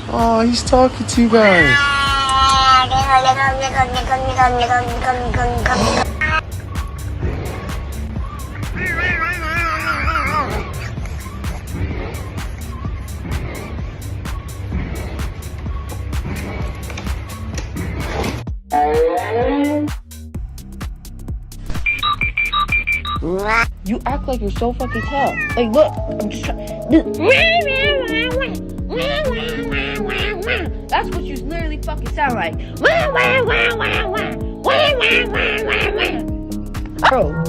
Oh, he's talking to you guys. You act like you're so fucking tough. Like, look, I'm just trying. That's what you literally fucking sound like. Bro.